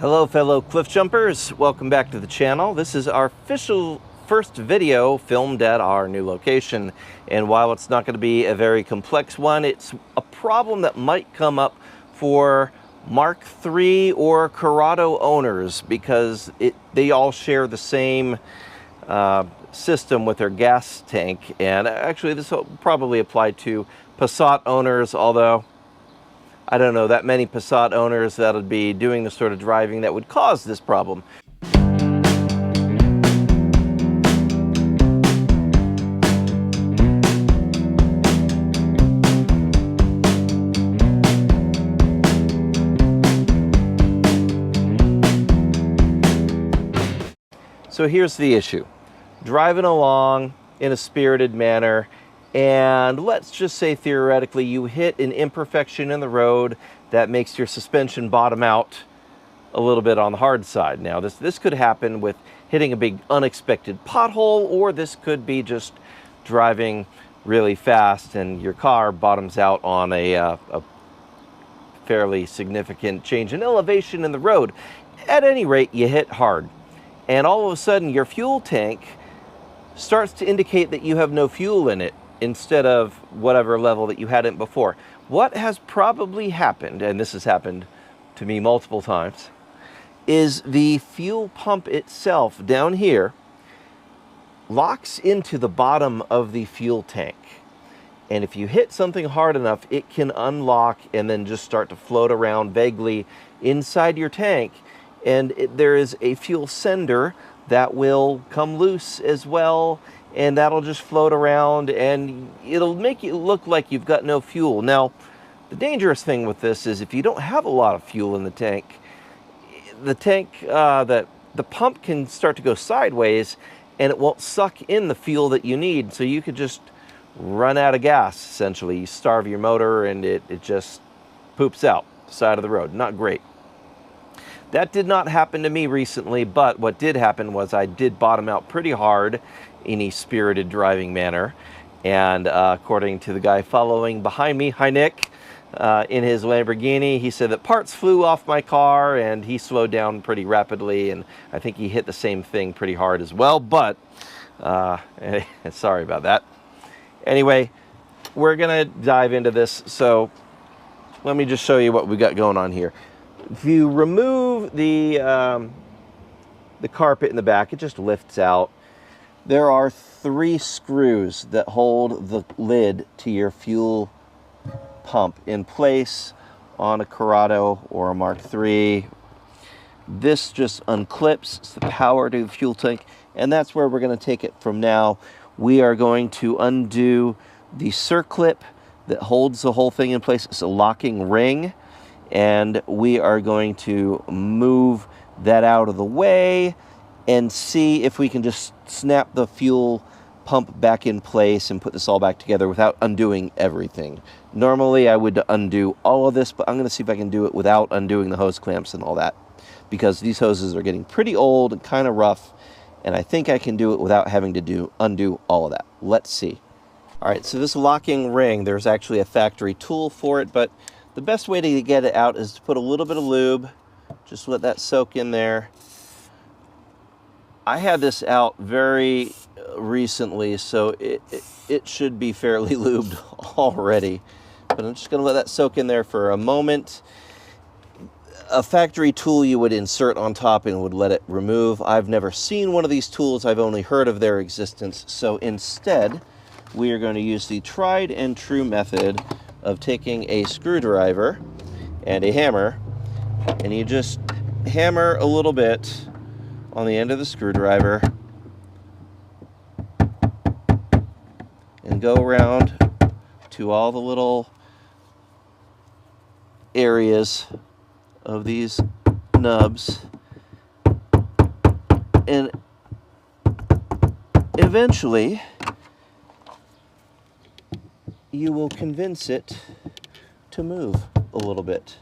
Hello fellow cliff jumpers, welcome back to the channel. This is our official first video filmed at our new location, and while it's not going to be a very complex one, it's a problem that might come up for Mark III or Corrado owners because they all share the same system with their gas tank. And actually this will probably apply to Passat owners, although I don't know that many Passat owners that would be doing the sort of driving that would cause this problem. So here's the issue. Driving along in a spirited manner, and let's just say theoretically you hit an imperfection in the road that makes your suspension bottom out a little bit on the hard side. Now this could happen with hitting a big unexpected pothole, or this could be just driving really fast and your car bottoms out on a fairly significant change in elevation in the road. At any rate, you hit hard, and all of a sudden your fuel tank starts to indicate that you have no fuel in it, instead of whatever level that you had it before. What has probably happened, and this has happened to me multiple times, is the fuel pump itself down here locks into the bottom of the fuel tank. And if you hit something hard enough, it can unlock and then just start to float around vaguely inside your tank. And there is a fuel sender that will come loose as well, and that'll just float around and it'll make it look like you've got no fuel. Now, the dangerous thing with this is if you don't have a lot of fuel in the tank, the pump can start to go sideways and it won't suck in the fuel that you need, so you could just run out of gas, essentially. You starve your motor and it just poops out the side of the road. Not great. That did not happen to me recently, but what did happen was I did bottom out pretty hard in a spirited driving manner. And according to the guy following behind me, hi Nick, in his Lamborghini, he said that parts flew off my car and he slowed down pretty rapidly, and I think he hit the same thing pretty hard as well, but sorry about that. Anyway, we're gonna dive into this, so let me just show you what we got going on here. If you remove the carpet in the back, it just lifts out. There are 3 screws that hold the lid to your fuel pump in place on a Corrado or a Mark III. This just unclips the power to the fuel tank, and that's where we're going to take it from now. We are going to undo the circlip that holds the whole thing in place. It's a locking ring, and we are going to move that out of the way and see if we can just snap the fuel pump back in place and put this all back together without undoing everything. Normally I would undo all of this, but I'm going to see if I can do it without undoing the hose clamps and all that, because these hoses are getting pretty old and kind of rough, and I think I can do it without having to undo all of that. Let's see. Alright, so this locking ring, there's actually a factory tool for it, but the best way to get it out is to put a little bit of lube. Just let that soak in there. I had this out very recently, so it should be fairly lubed already. But I'm just going to let that soak in there for a moment. A factory tool you would insert on top and would let it remove. I've never seen one of these tools. I've only heard of their existence. So instead, we are going to use the tried and true method of taking a screwdriver and a hammer, and you just hammer a little bit on the end of the screwdriver and go around to all the little areas of these nubs, and eventually you will convince it to move a little bit.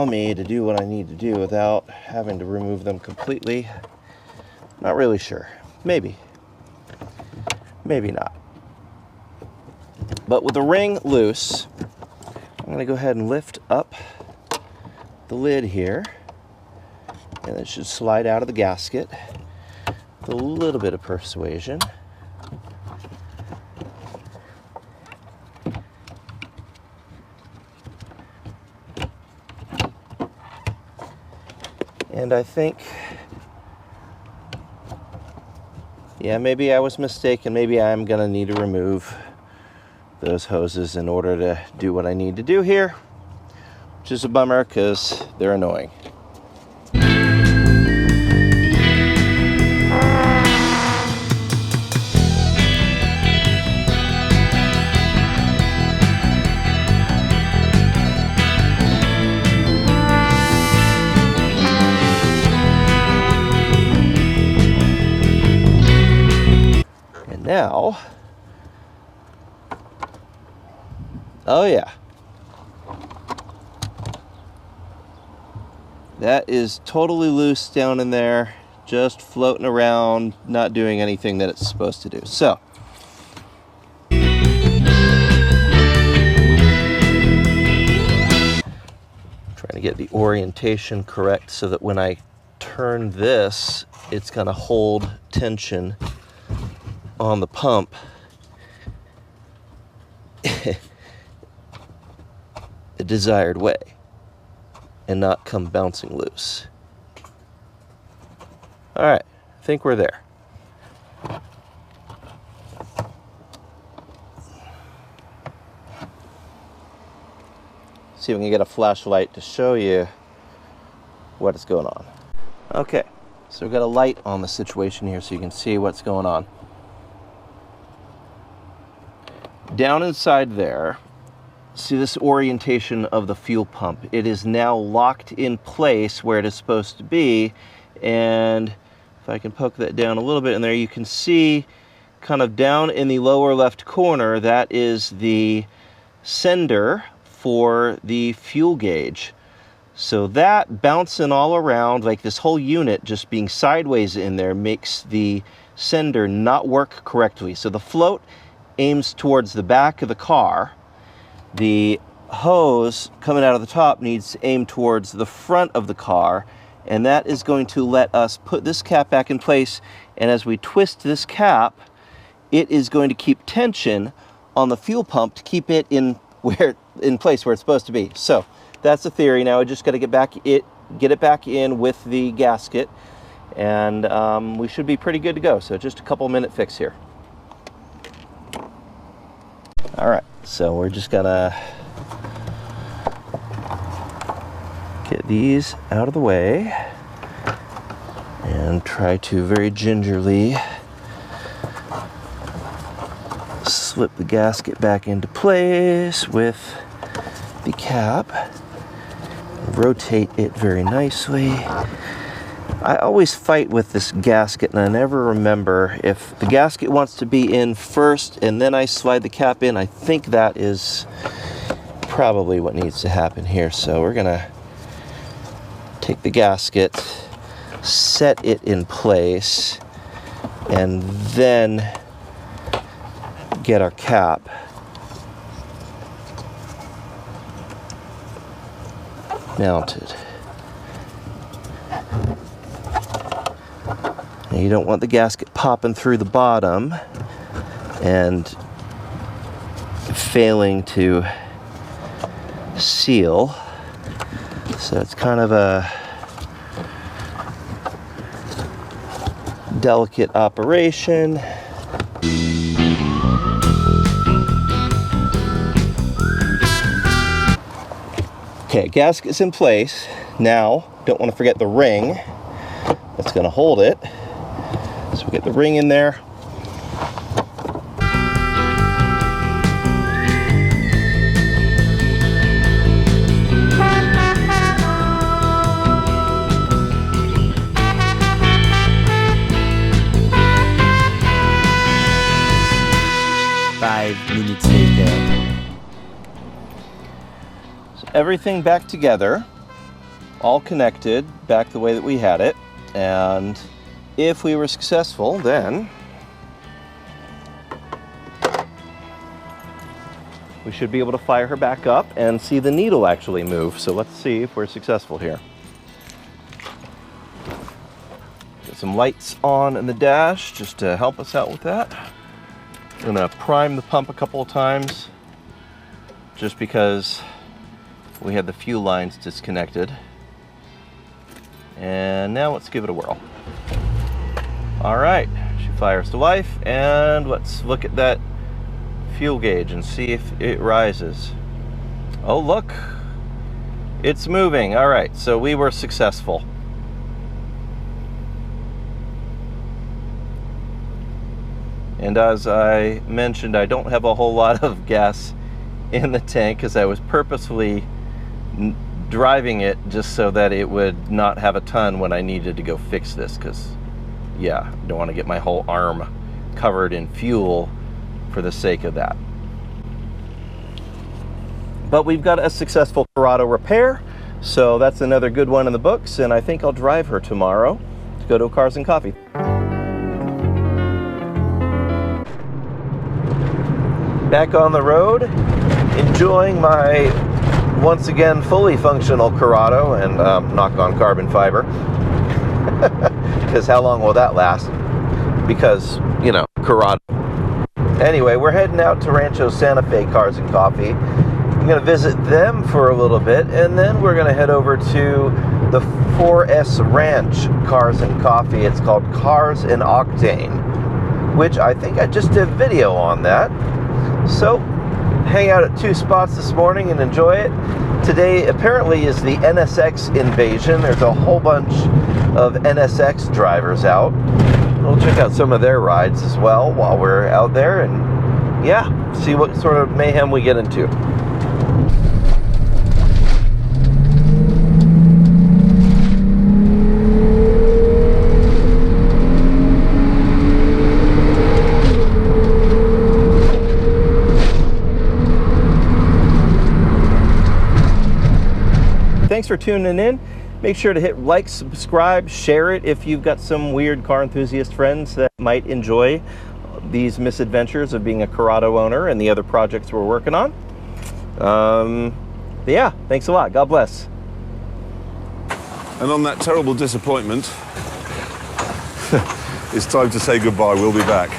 me to do what I need to do without having to remove them completely. Not really sure. Maybe. Maybe not. But with the ring loose, I'm going to go ahead and lift up the lid here. And it should slide out of the gasket with a little bit of persuasion. And I think, yeah, maybe I was mistaken. Maybe I'm going to need to remove those hoses in order to do what I need to do here, which is a bummer because they're annoying. Now, oh yeah, that is totally loose down in there, just floating around, not doing anything that it's supposed to do. So, trying to get the orientation correct so that when I turn this, it's going to hold tension on the pump the desired way and not come bouncing loose. All right, I think we're there. See if we can get a flashlight to show you what is going on. Okay, so we've got a light on the situation here so you can see what's going on. Down inside there, see this orientation of the fuel pump. It is now locked in place where it is supposed to be, and if I can poke that down a little bit in there, you can see kind of down in the lower left corner, that is the sender for the fuel gauge. So that bouncing all around, like this whole unit just being sideways in there, makes the sender not work correctly. So the float aims towards the back of the car. The hose coming out of the top needs to aim towards the front of the car, and that is going to let us put this cap back in place. And as we twist this cap, it is going to keep tension on the fuel pump to keep it in place where it's supposed to be. So that's the theory. Now I just got to get it back in with the gasket, and we should be pretty good to go. So just a couple minute fix here. All right, so we're just gonna get these out of the way and try to very gingerly slip the gasket back into place with the cap, rotate it very nicely. I always fight with this gasket, and I never remember if the gasket wants to be in first and then I slide the cap in. I think that is probably what needs to happen here. So we're gonna take the gasket, set it in place, and then get our cap mounted. Now you don't want the gasket popping through the bottom and failing to seal. So it's kind of a delicate operation. Okay, gasket's in place. Now, don't want to forget the ring that's going to hold it. So we get the ring in there. Everything back together. all connected back the way that we had it. And if we were successful, then we should be able to fire her back up and see the needle actually move. So let's see if we're successful here. Get some lights on in the dash just to help us out with that. I'm gonna prime the pump a couple of times just because we had the fuel lines disconnected. And now let's give it a whirl. All right, she fires to life, and let's look at that fuel gauge and see if it rises. Oh, look, it's moving. All right, so we were successful. And as I mentioned, I don't have a whole lot of gas in the tank because I was purposefully driving it just so that it would not have a ton when I needed to go fix this, because yeah, I don't want to get my whole arm covered in fuel for the sake of that. But we've got a successful Corrado repair, so that's another good one in the books, and I think I'll drive her tomorrow to go to Cars and Coffee. Back on the road, enjoying my once again fully functional Corrado, and knock on carbon fiber, because how long will that last? Because, you know, Corrado. Anyway, we're heading out to Rancho Santa Fe Cars and Coffee. I'm going to visit them for a little bit, and then we're going to head over to the 4S Ranch Cars and Coffee. It's called Cars and Octane, which I think I just did a video on that. So, hang out at two spots this morning and enjoy it. Today apparently is the NSX invasion. There's a whole bunch of NSX drivers out. We'll check out some of their rides as well while we're out there, and yeah, see what sort of mayhem we get into. Thanks for tuning in. Make sure to hit like, subscribe, share it if you've got some weird car enthusiast friends that might enjoy these misadventures of being a Corrado owner and the other projects we're working on. Yeah, thanks a lot. God bless. And on that terrible disappointment, it's time to say goodbye. We'll be back.